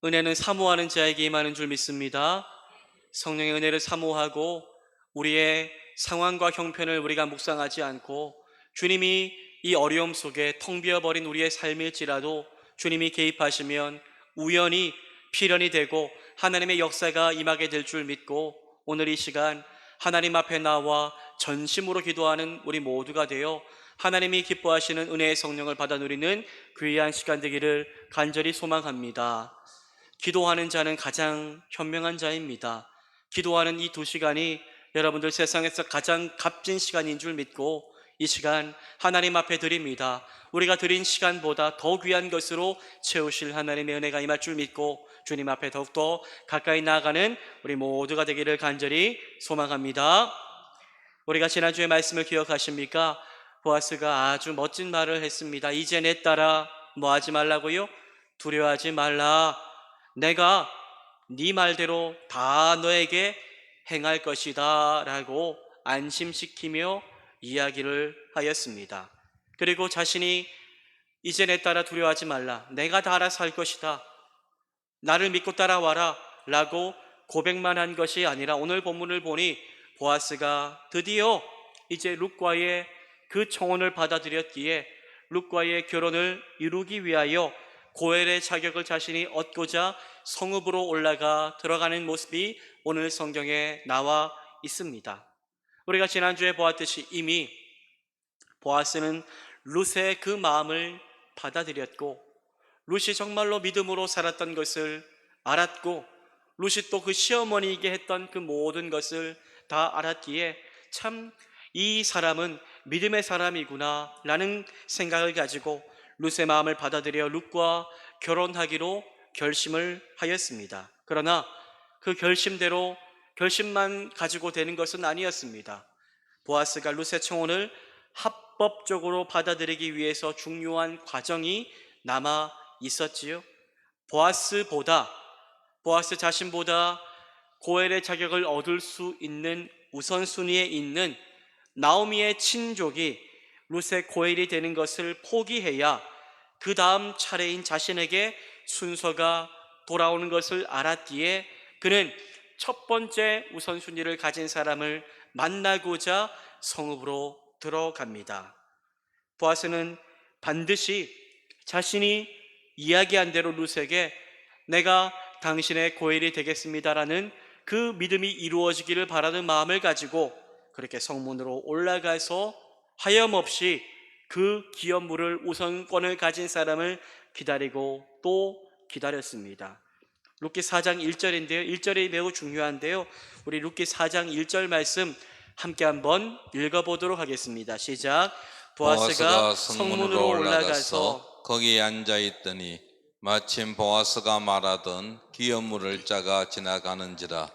은혜는 사모하는 자에게 임하는 줄 믿습니다. 성령의 은혜를 사모하고 우리의 상황과 형편을 우리가 묵상하지 않고 주님이 이 어려움 속에 텅 비어버린 우리의 삶일지라도 주님이 개입하시면 우연히 필연이 되고 하나님의 역사가 임하게 될 줄 믿고 오늘 이 시간 하나님 앞에 나와 전심으로 기도하는 우리 모두가 되어 하나님이 기뻐하시는 은혜의 성령을 받아 누리는 귀한 시간 되기를 간절히 소망합니다. 기도하는 자는 가장 현명한 자입니다. 기도하는 이 2시간이 여러분들 세상에서 가장 값진 시간인 줄 믿고 이 시간 하나님 앞에 드립니다. 우리가 드린 시간보다 더 귀한 것으로 채우실 하나님의 은혜가 임할 줄 믿고 주님 앞에 더욱더 가까이 나아가는 우리 모두가 되기를 간절히 소망합니다. 우리가 지난주에 말씀을 기억하십니까? 보아스가 아주 멋진 말을 했습니다. 이제 내 딸아 뭐 하지 말라고요? 두려워하지 말라. 내가 네 말대로 다 너에게 행할 것이다 라고 안심시키며 이야기를 하였습니다. 그리고 자신이 이제 내 딸아 두려워하지 말라. 내가 다 알아서 할 것이다. 나를 믿고 따라와라 라고 고백만 한 것이 아니라 오늘 본문을 보니 보아스가 드디어 이제 룻과의 그 청혼을 받아들였기에 룻과의 결혼을 이루기 위하여 고엘의 자격을 자신이 얻고자 성읍으로 올라가 들어가는 모습이 오늘 성경에 나와 있습니다. 우리가 지난주에 보았듯이 이미 보아스는 룻의 그 마음을 받아들였고 룻이 정말로 믿음으로 살았던 것을 알았고 룻이 또 그 시어머니에게 했던 그 모든 것을 다 알았기에 참 이 사람은 믿음의 사람이구나 라는 생각을 가지고 룻의 마음을 받아들여 룻과 결혼하기로 결심을 하였습니다. 그러나 그 결심만 가지고 되는 것은 아니었습니다. 보아스가 룻의 청혼을 합법적으로 받아들이기 위해서 중요한 과정이 남아 있었지요. 보아스 자신보다 고엘의 자격을 얻을 수 있는 우선순위에 있는 나오미의 친족이 룻의 고엘이 되는 것을 포기해야 그 다음 차례인 자신에게 순서가 돌아오는 것을 알았기에 그는 첫 번째 우선순위를 가진 사람을 만나고자 성읍으로 들어갑니다. 보아스는 반드시 자신이 이야기한 대로 룻에게 내가 당신의 고엘이 되겠습니다라는 그 믿음이 이루어지기를 바라는 마음을 가지고 그렇게 성문으로 올라가서 하염없이 그 기업물을 우선권을 가진 사람을 기다리고 또 기다렸습니다. 룻기 4장 1절인데요. 1절이 매우 중요한데요. 우리 룻기 4장 1절 말씀 함께 한번 읽어보도록 하겠습니다. 시작. 보아스가 성문으로 올라가서 거기에 앉아있더니 마침 보아스가 말하던 기업물을 짜가 지나가는지라.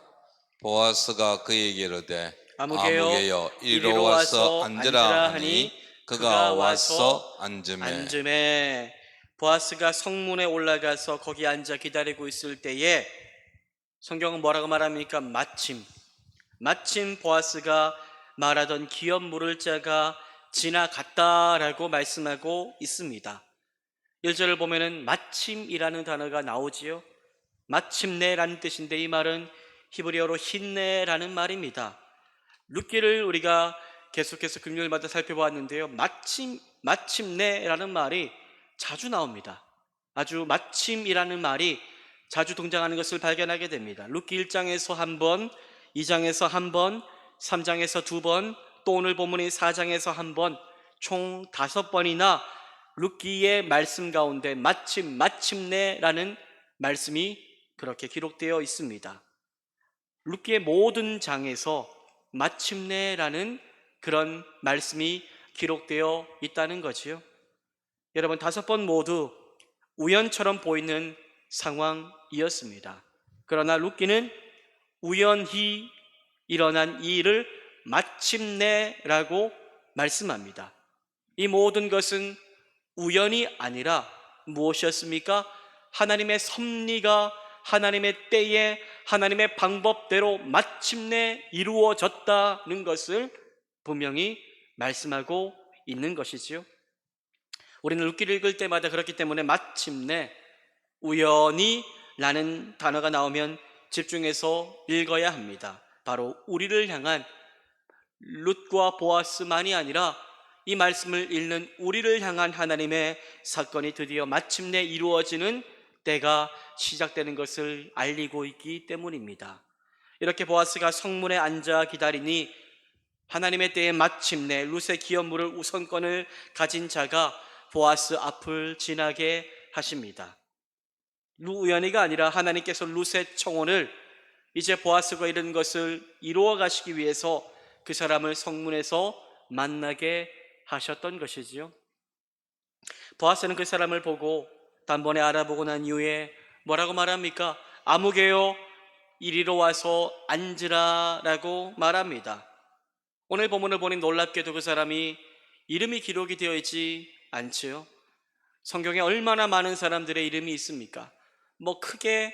보아스가 그에게 이르되 아무개여 이리로 와서 앉으라 하니 그가 와서 앉으매. 보아스가 성문에 올라가서 거기 앉아 기다리고 있을 때에 성경은 뭐라고 말합니까? 마침 보아스가 말하던 기업물을 짜가 지나갔다라고 말씀하고 있습니다. 1절을 보면은 마침이라는 단어가 나오지요. 마침내라는 뜻인데 이 말은 히브리어로 힌내라는 말입니다. 룻기를 우리가 계속해서 금요일마다 살펴보았는데요. 마침내라는 말이 자주 나옵니다. 아주 마침이라는 말이 자주 등장하는 것을 발견하게 됩니다. 룻기 1장에서 한 번, 2장에서 한 번, 3장에서 2번, 또 오늘 본문인 4장에서 한 번, 총 5번이나 룻기의 말씀 가운데 마침내라는 말씀이 그렇게 기록되어 있습니다. 룻기의 모든 장에서 마침내라는 그런 말씀이 기록되어 있다는 거지요. 여러분 5번 모두 우연처럼 보이는 상황이었습니다. 그러나 룻기는 우연히 일어난 이 일을 마침내라고 말씀합니다. 이 모든 것은 우연이 아니라 무엇이었습니까? 하나님의 섭리가 하나님의 때에 하나님의 방법대로 마침내 이루어졌다는 것을 분명히 말씀하고 있는 것이지요. 우리는 룻기를 읽을 때마다 그렇기 때문에 마침내 우연히 라는 단어가 나오면 집중해서 읽어야 합니다. 바로 우리를 향한, 룻과 보아스만이 아니라 이 말씀을 읽는 우리를 향한 하나님의 사건이 드디어 마침내 이루어지는 때가 시작되는 것을 알리고 있기 때문입니다. 이렇게 보아스가 성문에 앉아 기다리니 하나님의 때에 마침내 룻의 기업물을 우선권을 가진 자가 보아스 앞을 지나게 하십니다. 우연히가 아니라 하나님께서 룻의 청혼을 이제 보아스가 이런 것을 이루어 가시기 위해서 그 사람을 성문에서 만나게 하셨던 것이지요. 보아스는 그 사람을 보고 단번에 알아보고 난 이후에 뭐라고 말합니까? 아무개여 이리로 와서 앉으라 라고 말합니다. 오늘 본문을 보니 놀랍게도 그 사람이 이름이 기록이 되어 있지 않지요. 성경에 얼마나 많은 사람들의 이름이 있습니까? 크게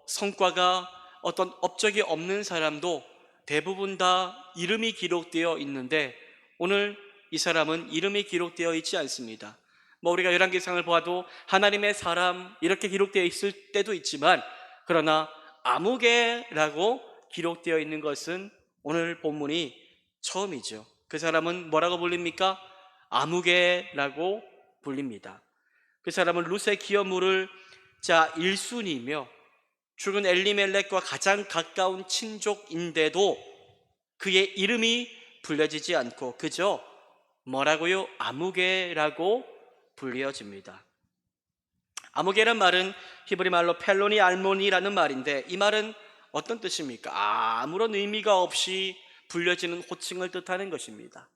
성과가 어떤 업적이 없는 사람도 대부분 다 이름이 기록되어 있는데 오늘 이 사람은 이름이 기록되어 있지 않습니다. 우리가 열왕기상을 보아도 하나님의 사람 이렇게 기록되어 있을 때도 있지만, 그러나 아무개라고 기록되어 있는 것은 오늘 본문이 처음이죠. 그 사람은 뭐라고 불립니까? 아무개라고 불립니다. 그 사람은 룻의 기업물을 일순이며 죽은 엘리멜렉과 가장 가까운 친족인데도 그의 이름이 불려지지 않고 그저 뭐라고요? 아무개라고 불려집니다. 아무개란 말은 히브리 말로 펠로니 알모니라는 말인데, 이 말은 어떤 뜻입니까? 아무런 의미가 없이 불려지는 호칭을 뜻하는 것입니다.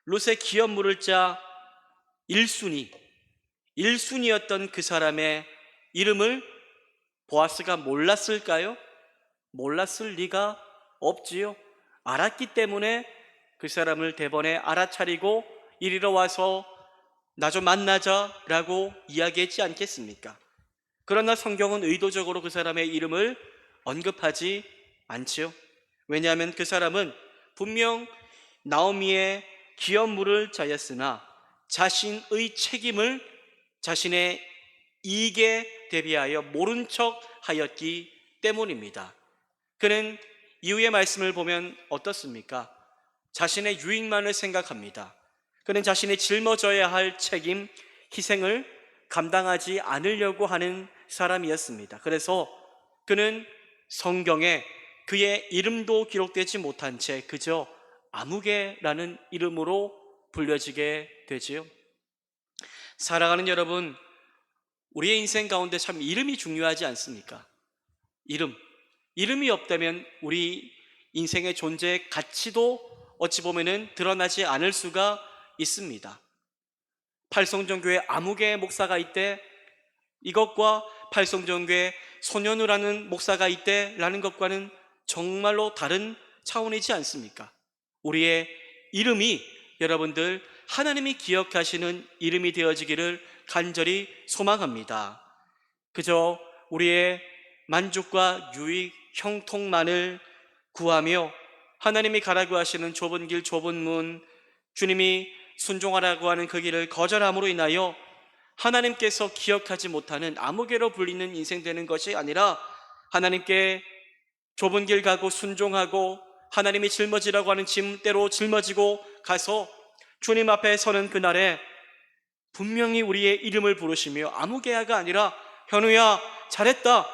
룻의 기업물을 짜 1순위였던 그 사람의 이름을 보아스가 몰랐을까요? 몰랐을 리가 없지요. 알았기 때문에 그 사람을 대번에 알아차리고 이리로 와서 나 좀 만나자라고 이야기했지 않겠습니까? 그러나 성경은 의도적으로 그 사람의 이름을 언급하지 않지요. 왜냐하면 그 사람은 분명 나오미의 기업물을 짜였으나 자신의 책임을 자신의 이익에 대비하여 모른 척 하였기 때문입니다. 그는 이후의 말씀을 보면 어떻습니까? 자신의 유익만을 생각합니다. 그는 자신이 짊어져야 할 책임, 희생을 감당하지 않으려고 하는 사람이었습니다. 그래서 그는 성경에 그의 이름도 기록되지 못한 채 그저 아무개라는 이름으로 불려지게 되지요. 사랑하는 여러분, 우리의 인생 가운데 참 이름이 중요하지 않습니까? 이름이 없다면 우리 인생의 존재의 가치도 어찌 보면은 드러나지 않을 수가 있습니다. 팔성정교회 아무개 목사가 있대, 이것과 팔성정교회 손현우라는 목사가 있대라는 것과는 정말로 다른 차원이지 않습니까? 우리의 이름이 여러분들 하나님이 기억하시는 이름이 되어지기를 간절히 소망합니다. 그저 우리의 만족과 유익, 형통만을 구하며 하나님이 가라고 하시는 좁은 길, 좁은 문, 주님이 순종하라고 하는 그 길을 거절함으로 인하여 하나님께서 기억하지 못하는 아무개로 불리는 인생 되는 것이 아니라, 하나님께 좁은 길 가고 순종하고 하나님이 짊어지라고 하는 짐대로 짊어지고 가서 주님 앞에 서는 그날에 분명히 우리의 이름을 부르시며 아무개야가 아니라 현우야 잘했다,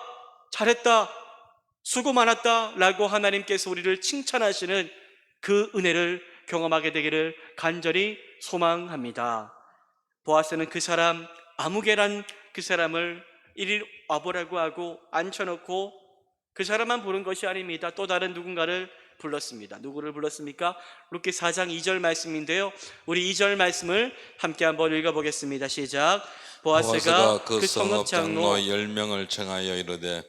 수고 많았다 라고 하나님께서 우리를 칭찬하시는 그 은혜를 경험하게 되기를 간절히 소망합니다. 보아스는 그 사람, 아무개란 그 사람을 이리 와보라고 하고 앉혀놓고 그 사람만 부른 것이 아닙니다. 또 다른 누군가를 불렀습니다. 누구를 불렀습니까? 룻기 4장 2절 말씀인데요, 우리 2절 말씀을 함께 한번 읽어보겠습니다. 시작. 보아스가 그 성읍 장로 10명을 청하여 이르되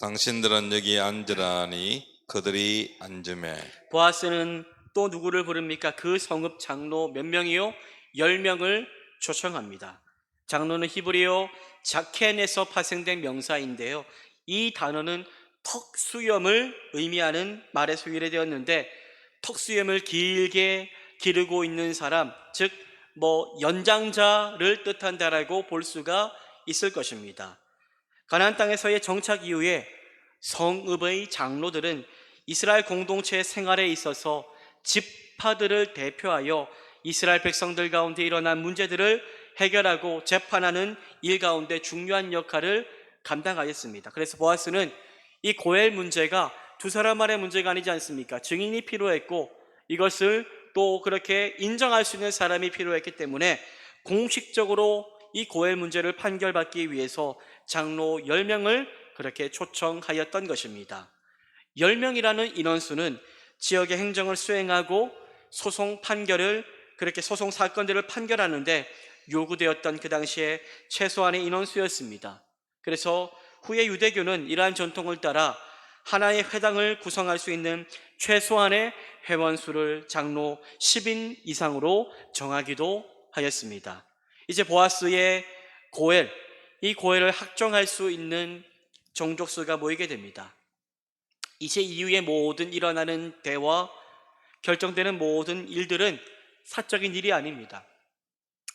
당신들은 여기 앉으라니 그들이 앉으매. 보아스는 또 누구를 부릅니까? 그 성읍 장로 몇 명이요? 10명을 초청합니다. 장로는 히브리어 자켄에서 파생된 명사인데요, 이 단어는 턱수염을 의미하는 말에 수일이 되었는데, 턱수염을 길게 기르고 있는 사람, 즉 연장자를 뜻한다라고 볼 수가 있을 것입니다. 가나안 땅에서의 정착 이후에 성읍의 장로들은 이스라엘 공동체의 생활에 있어서 지파들을 대표하여 이스라엘 백성들 가운데 일어난 문제들을 해결하고 재판하는 일 가운데 중요한 역할을 감당하였습니다. 그래서 보아스는 이 고엘 문제가 두 사람만의 문제가 아니지 않습니까? 증인이 필요했고 이것을 또 그렇게 인정할 수 있는 사람이 필요했기 때문에 공식적으로 이 고엘 문제를 판결받기 위해서 장로 10명을 그렇게 초청하였던 것입니다. 10명이라는 인원수는 지역의 행정을 수행하고 소송 판결을 그렇게 소송 사건들을 판결하는데 요구되었던 그 당시에 최소한의 인원수였습니다. 그래서 후에 유대교는 이러한 전통을 따라 하나의 회당을 구성할 수 있는 최소한의 회원수를 장로 10인 이상으로 정하기도 하였습니다. 이제 보아스의 고엘, 이 고엘을 확정할 수 있는 종족수가 모이게 됩니다. 이제 이후에 모든 일어나는 대화, 결정되는 모든 일들은 사적인 일이 아닙니다.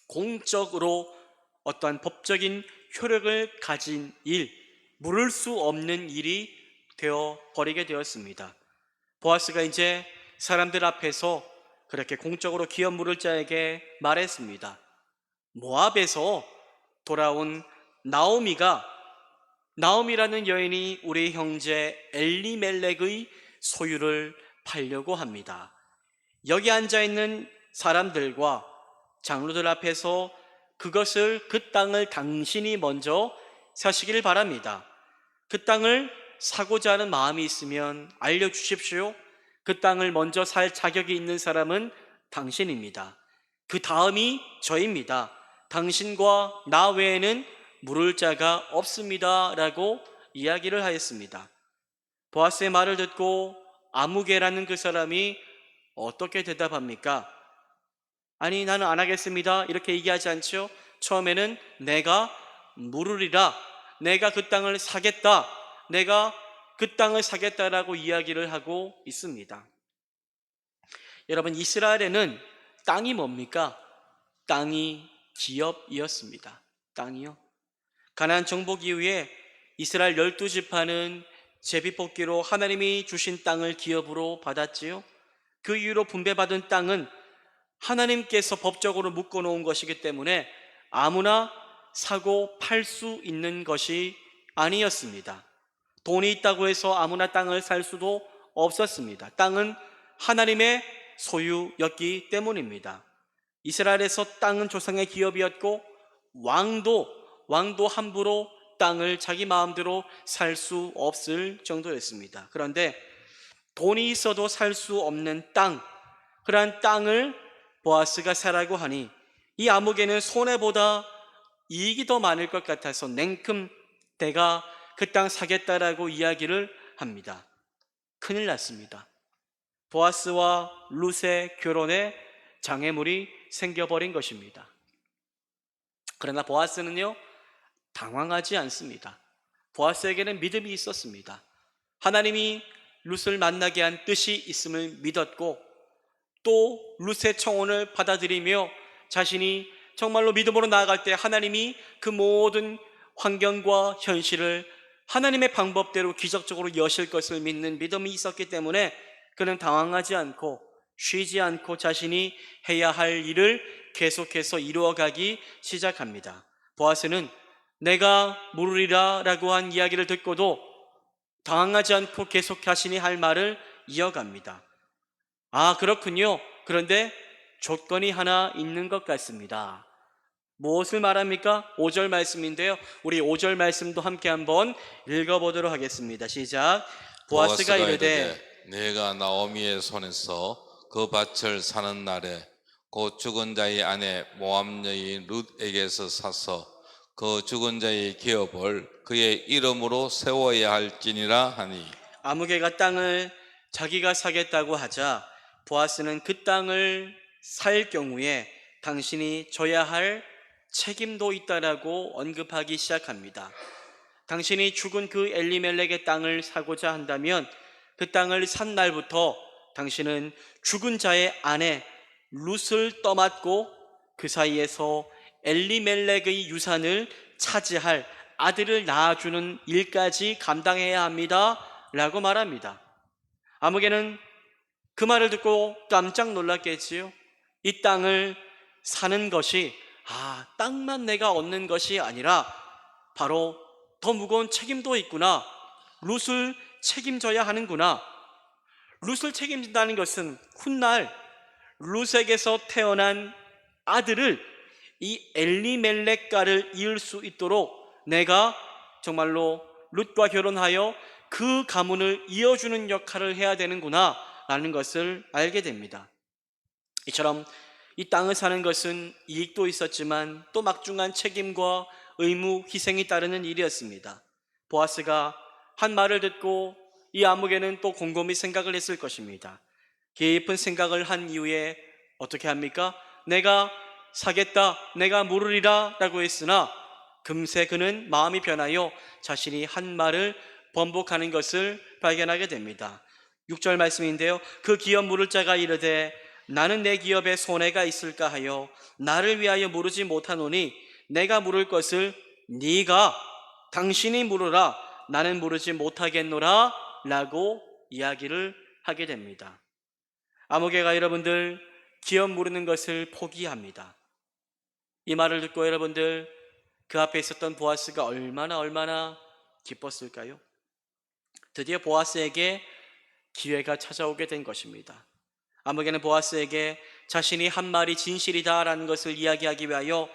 공적으로 어떠한 법적인 효력을 가진 일, 물을 수 없는 일이 되어 버리게 되었습니다. 보아스가 이제 사람들 앞에서 그렇게 공적으로 기업 물을 자에게 말했습니다. 모압에서 돌아온 나오미라는 여인이 우리 형제 엘리멜렉의 소유를 팔려고 합니다. 여기 앉아있는 사람들과 장로들 앞에서 그 땅을 당신이 먼저 사시길 바랍니다. 그 땅을 사고자 하는 마음이 있으면 알려주십시오. 그 땅을 먼저 살 자격이 있는 사람은 당신입니다. 그 다음이 저입니다. 당신과 나 외에는 물을 자가 없습니다. 라고 이야기를 하였습니다. 보아스의 말을 듣고 아무개라는 그 사람이 어떻게 대답합니까? 아니, 나는 안 하겠습니다. 이렇게 얘기하지 않죠? 처음에는 내가 물으리라. 내가 그 땅을 사겠다. 내가 그 땅을 사겠다라고 이야기를 하고 있습니다. 여러분, 이스라엘에는 땅이 뭡니까? 땅이 기업이었습니다. 땅이요. 가나안 정복 이후에 이스라엘 12지파는 제비뽑기로 하나님이 주신 땅을 기업으로 받았지요. 그 이후로 분배받은 땅은 하나님께서 법적으로 묶어놓은 것이기 때문에 아무나 사고 팔 수 있는 것이 아니었습니다. 돈이 있다고 해서 아무나 땅을 살 수도 없었습니다. 땅은 하나님의 소유였기 때문입니다. 이스라엘에서 땅은 조상의 기업이었고 왕도 함부로 땅을 자기 마음대로 살 수 없을 정도였습니다. 그런데 돈이 있어도 살 수 없는 땅, 그러한 땅을 보아스가 사라고 하니 이 아무개는 손해보다 이익이 더 많을 것 같아서 냉큼 내가 그 땅 사겠다라고 이야기를 합니다. 큰일 났습니다. 보아스와 룻의 결혼에 장애물이 생겨버린 것입니다. 그러나 보아스는요, 당황하지 않습니다. 보아스에게는 믿음이 있었습니다. 하나님이 룻을 만나게 한 뜻이 있음을 믿었고 또 룻의 청혼을 받아들이며 자신이 정말로 믿음으로 나아갈 때 하나님이 그 모든 환경과 현실을 하나님의 방법대로 기적적으로 여실 것을 믿는 믿음이 있었기 때문에 그는 당황하지 않고 쉬지 않고 자신이 해야 할 일을 계속해서 이루어가기 시작합니다. 보아스는 내가 물으리라 라고 한 이야기를 듣고도 당황하지 않고 계속 자신이 할 말을 이어갑니다. 아, 그렇군요. 그런데 조건이 하나 있는 것 같습니다. 무엇을 말합니까? 5절 말씀인데요. 우리 5절 말씀도 함께 한번 읽어보도록 하겠습니다. 시작. 보아스가 이르되 내가 나오미의 손에서 그 밭을 사는 날에 그 죽은 자의 아내 모압 여인 룻에게서 사서 그 죽은 자의 기업을 그의 이름으로 세워야 할지니라 하니. 아무개가 땅을 자기가 사겠다고 하자 보아스는 그 땅을 살 경우에 당신이 져야 할 책임도 있다라고 언급하기 시작합니다. 당신이 죽은 그 엘리멜렉의 땅을 사고자 한다면 그 땅을 산 날부터 당신은 죽은 자의 아내 룻을 떠맡고 그 사이에서 엘리멜렉의 유산을 차지할 아들을 낳아주는 일까지 감당해야 합니다 라고 말합니다. 아무개는 그 말을 듣고 깜짝 놀랐겠지요. 이 땅을 사는 것이 땅만 내가 얻는 것이 아니라 바로 더 무거운 책임도 있구나. 룻을 책임져야 하는구나. 룻을 책임진다는 것은 훗날 룻에게서 태어난 아들을 이 엘리멜렉가를 이을 수 있도록 내가 정말로 룻과 결혼하여 그 가문을 이어주는 역할을 해야 되는구나 라는 것을 알게 됩니다. 이처럼 이 땅을 사는 것은 이익도 있었지만 또 막중한 책임과 의무, 희생이 따르는 일이었습니다. 보아스가 한 말을 듣고 이 아무개는 또 곰곰이 생각을 했을 것입니다. 깊은 생각을 한 이후에 어떻게 합니까? 내가 사겠다, 내가 물으리라 라고 했으나 금세 그는 마음이 변하여 자신이 한 말을 번복하는 것을 발견하게 됩니다. 6절 말씀인데요. 그 기업 물을 자가 이르되 나는 내 기업에 손해가 있을까 하여 나를 위하여 물으지 못하노니 내가 물을 것을 네가 당신이 물으라 나는 물으지 못하겠노라 라고 이야기를 하게 됩니다. 아무개가 여러분들 기업 물으는 것을 포기합니다. 이 말을 듣고 여러분들 그 앞에 있었던 보아스가 얼마나 기뻤을까요? 드디어 보아스에게 기회가 찾아오게 된 것입니다. 아무개는 보아스에게 자신이 한 말이 진실이다라는 것을 이야기하기 위하여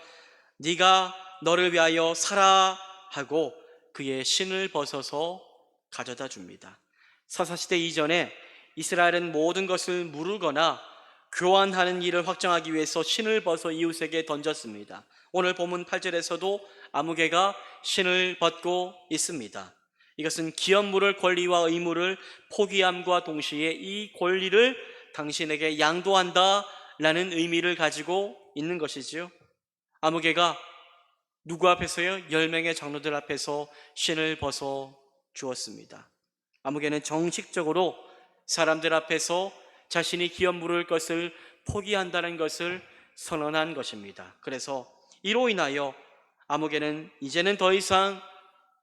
네가 너를 위하여 사라 하고 그의 신을 벗어서 가져다 줍니다. 사사시대 이전에 이스라엘은 모든 것을 무르거나 교환하는 일을 확정하기 위해서 신을 벗어 이웃에게 던졌습니다. 오늘 본문 8절에서도 아무개가 신을 벗고 있습니다. 이것은 기업 물을 권리와 의무를 포기함과 동시에 이 권리를 당신에게 양도한다 라는 의미를 가지고 있는 것이지요. 아무개가 누구 앞에서요? 10명의 장로들 앞에서 신을 벗어 주었습니다. 아무개는 정식적으로 사람들 앞에서 자신이 기업 물을 것을 포기한다는 것을 선언한 것입니다. 그래서 이로 인하여 아무개는 이제는 더 이상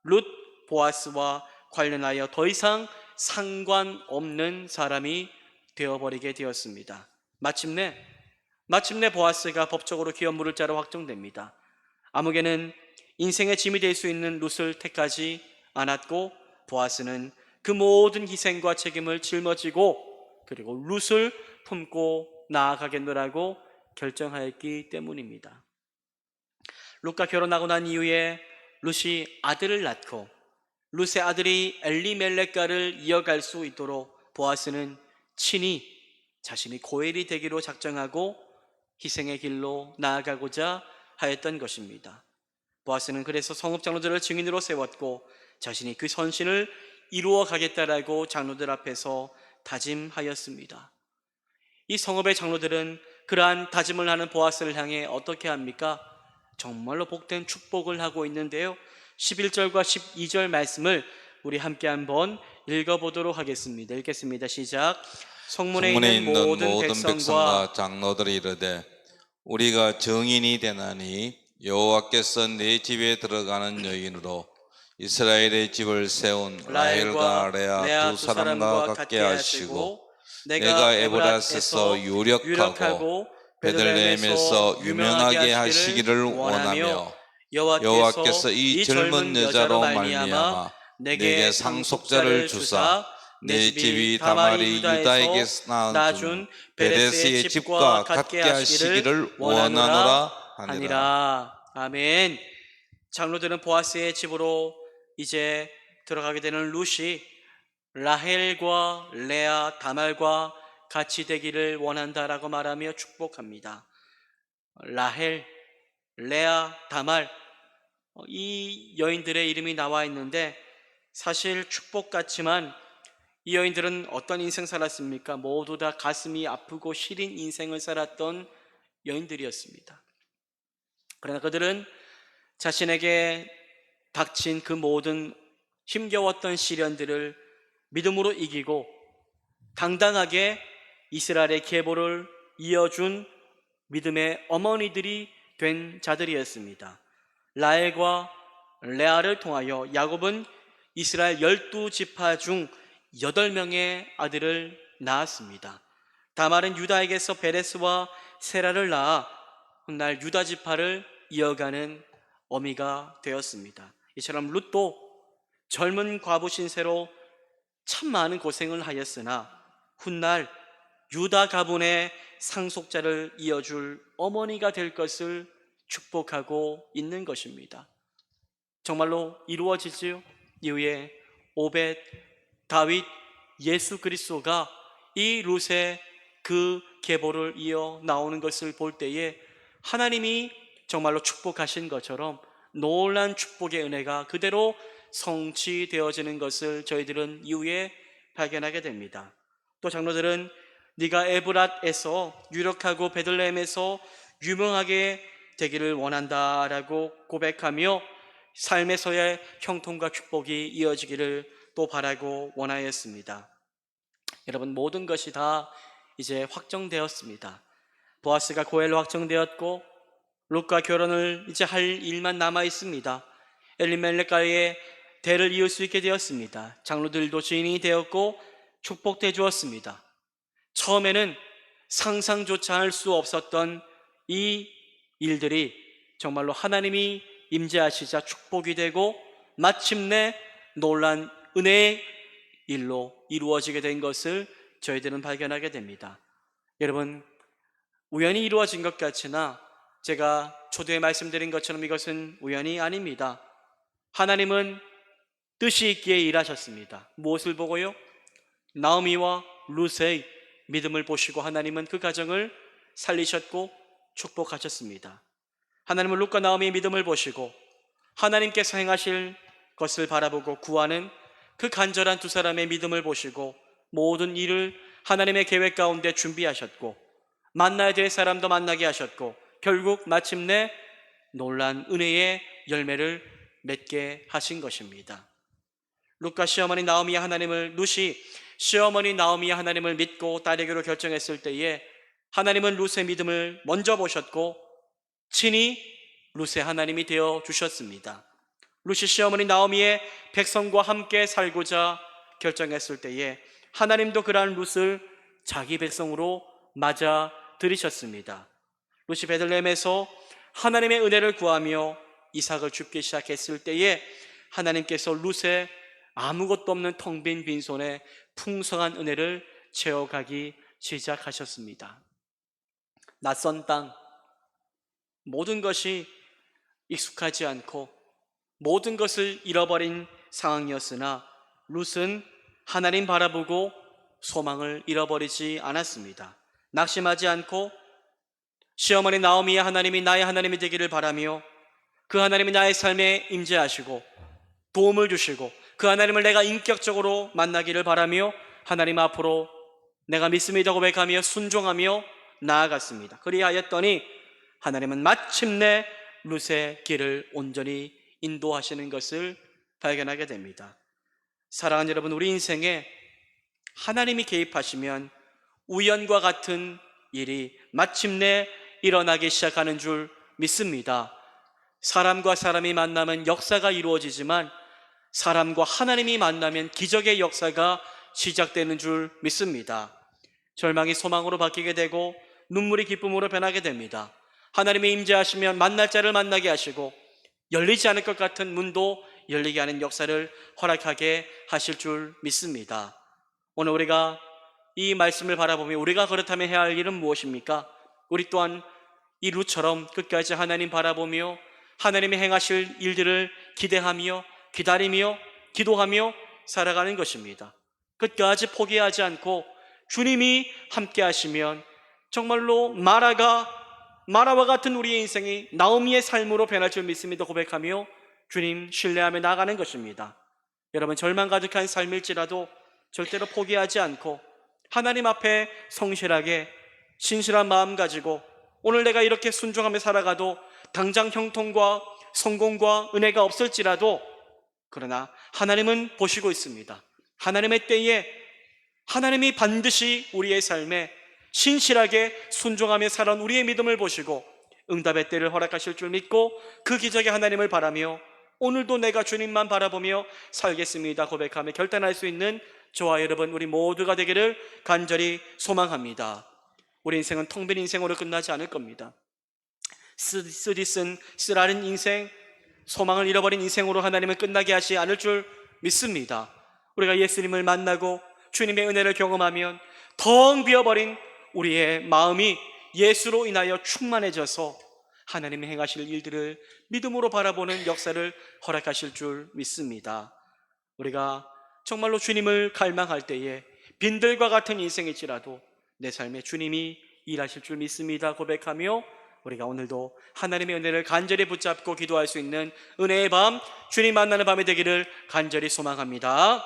룻, 보아스와 관련하여 더 이상 상관없는 사람이 되어버리게 되었습니다. 마침내 보아스가 법적으로 기업 물을 자로 확정됩니다. 아무개는 인생의 짐이 될 수 있는 룻을 택하지 않았고 보아스는 그 모든 희생과 책임을 짊어지고 그리고 룻을 품고 나아가겠노라고 결정하였기 때문입니다. 룻과 결혼하고 난 이후에 룻이 아들을 낳고 룻의 아들이 엘리멜렉가를 이어갈 수 있도록 보아스는 친히 자신이 고엘이 되기로 작정하고 희생의 길로 나아가고자 하였던 것입니다. 보아스는 그래서 성읍 장로들을 증인으로 세웠고 자신이 그 선신을 이루어 가겠다라고 장로들 앞에서 다짐하였습니다. 이 성읍의 장로들은 그러한 다짐을 하는 보아스를 향해 어떻게 합니까? 정말로 복된 축복을 하고 있는데요. 11절과 12절 말씀을 우리 함께 한번 읽어보도록 하겠습니다. 읽겠습니다. 시작. 성문에 있는 모든 백성과 장로들이 이르되 우리가 정인이 되나니 여호와께서 내 집에 들어가는 여인으로 이스라엘의 집을 세운 라헬과 레아 두 사람과 같게 하시고 내가 에브라스에서 유력하고 베들레헴에서 유명하게 하시기를 원하며 여호와께서 이 젊은 여자로 말미암아 내게 상속자를 주사 내 집이 다말이 유다에게 낳은 베레스의 집과 같게 하시기를 원하노라 하니라. 아멘. 장로들은 보아스의 집으로 이제 들어가게 되는 룻이 라헬과 레아, 다말과 같이 되기를 원한다라고 말하며 축복합니다. 라헬, 레아, 다말 이 여인들의 이름이 나와 있는데 사실 축복 같지만 이 여인들은 어떤 인생 살았습니까? 모두 다 가슴이 아프고 시린 인생을 살았던 여인들이었습니다. 그러나 그들은 자신에게 닥친 그 모든 힘겨웠던 시련들을 믿음으로 이기고 당당하게 이스라엘의 계보를 이어준 믿음의 어머니들이 된 자들이었습니다. 라헬과 레아를 통하여 야곱은 이스라엘 12지파 중 8명의 아들을 낳았습니다. 다말은 유다에게서 베레스와 세라를 낳아 훗날 유다 지파를 이어가는 어미가 되었습니다. 이처럼 룻도 젊은 과부 신세로 참 많은 고생을 하였으나 훗날 유다 가문의 상속자를 이어줄 어머니가 될 것을 축복하고 있는 것입니다. 정말로 이루어지지요. 이후에 오벳, 다윗, 예수 그리스도가 이 룻의 그 계보를 이어 나오는 것을 볼 때에 하나님이 정말로 축복하신 것처럼 놀란 축복의 은혜가 그대로 성취되어지는 것을 저희들은 이후에 발견하게 됩니다. 또 장로들은 네가 에브랏에서 유력하고 베들레헴에서 유명하게 되기를 원한다라고 고백하며 삶에서의 형통과 축복이 이어지기를 또 바라고 원하였습니다. 여러분, 모든 것이 다 이제 확정되었습니다. 보아스가 고엘로 확정되었고 룻과 결혼을 이제 할 일만 남아 있습니다. 엘리멜렉과의 대를 이을 수 있게 되었습니다. 장로들도 증인이 되었고 축복돼 주었습니다. 처음에는 상상조차 할 수 없었던 이 일들이 정말로 하나님이 임재하시자 축복이 되고 마침내 놀란 은혜의 일로 이루어지게 된 것을 저희들은 발견하게 됩니다. 여러분, 우연히 이루어진 것 같으나 제가 초두에 말씀드린 것처럼 이것은 우연이 아닙니다. 하나님은 뜻이 있기에 일하셨습니다. 무엇을 보고요? 나오미와 룻의 믿음을 보시고 하나님은 그 가정을 살리셨고 축복하셨습니다. 하나님은 룻과 나오미의 믿음을 보시고 하나님께서 행하실 것을 바라보고 구하는 그 간절한 두 사람의 믿음을 보시고 모든 일을 하나님의 계획 가운데 준비하셨고 만나야 될 사람도 만나게 하셨고 결국 마침내 놀란 은혜의 열매를 맺게 하신 것입니다. 룻과 시어머니 나오미의 하나님을, 룻이 시어머니 나오미의 하나님을 믿고 딸에게로 결정했을 때에 하나님은 룻의 믿음을 먼저 보셨고 친히 룻의 하나님이 되어 주셨습니다. 룻이 시어머니 나오미의 백성과 함께 살고자 결정했을 때에 하나님도 그러한 룻을 자기 백성으로 맞아 들이셨습니다. 룻이 베들레헴에서 하나님의 은혜를 구하며 이삭을 줍기 시작했을 때에 하나님께서 룻의 아무것도 없는 텅 빈 빈손에 풍성한 은혜를 채워가기 시작하셨습니다. 낯선 땅, 모든 것이 익숙하지 않고 모든 것을 잃어버린 상황이었으나 룻은 하나님 바라보고 소망을 잃어버리지 않았습니다. 낙심하지 않고 시어머니 나오미의 하나님이 나의 하나님이 되기를 바라며 그 하나님이 나의 삶에 임재하시고 도움을 주시고 그 하나님을 내가 인격적으로 만나기를 바라며 하나님 앞으로 내가 믿습니다 고백하며 순종하며 나아갔습니다. 그리하였더니 하나님은 마침내 룻의 길을 온전히 인도하시는 것을 발견하게 됩니다. 사랑하는 여러분, 우리 인생에 하나님이 개입하시면 우연과 같은 일이 마침내 일어나기 시작하는 줄 믿습니다. 사람과 사람이 만나면 역사가 이루어지지만 사람과 하나님이 만나면 기적의 역사가 시작되는 줄 믿습니다. 절망이 소망으로 바뀌게 되고 눈물이 기쁨으로 변하게 됩니다. 하나님의 임재하시면 만날 자를 만나게 하시고 열리지 않을 것 같은 문도 열리게 하는 역사를 허락하게 하실 줄 믿습니다. 오늘 우리가 이 말씀을 바라보며 우리가 그렇다면 해야 할 일은 무엇입니까? 우리 또한 이 룻처럼 끝까지 하나님 바라보며 하나님이 행하실 일들을 기대하며 기다리며 기도하며 살아가는 것입니다. 끝까지 포기하지 않고 주님이 함께 하시면 정말로 마라와 같은 우리의 인생이 나오미의 삶으로 변할 줄 믿습니다 고백하며 주님 신뢰하며 나가는 것입니다. 여러분, 절망 가득한 삶일지라도 절대로 포기하지 않고 하나님 앞에 성실하게 신실한 마음 가지고 오늘 내가 이렇게 순종하며 살아가도 당장 형통과 성공과 은혜가 없을지라도 그러나 하나님은 보시고 있습니다. 하나님의 때에 하나님이 반드시 우리의 삶에 신실하게 순종하며 살아온 우리의 믿음을 보시고 응답의 때를 허락하실 줄 믿고 그 기적의 하나님을 바라며 오늘도 내가 주님만 바라보며 살겠습니다 고백하며 결단할 수 있는 저와 여러분 우리 모두가 되기를 간절히 소망합니다. 우리 인생은 텅 빈 인생으로 끝나지 않을 겁니다. 쓰라린 인생, 소망을 잃어버린 인생으로 하나님은 끝나게 하지 않을 줄 믿습니다. 우리가 예수님을 만나고 주님의 은혜를 경험하면 텅 비어버린 우리의 마음이 예수로 인하여 충만해져서 하나님이 행하실 일들을 믿음으로 바라보는 역사를 허락하실 줄 믿습니다. 우리가 정말로 주님을 갈망할 때에 빈들과 같은 인생일지라도 내 삶에 주님이 일하실 줄 믿습니다 고백하며 우리가 오늘도 하나님의 은혜를 간절히 붙잡고 기도할 수 있는 은혜의 밤, 주님 만나는 밤이 되기를 간절히 소망합니다.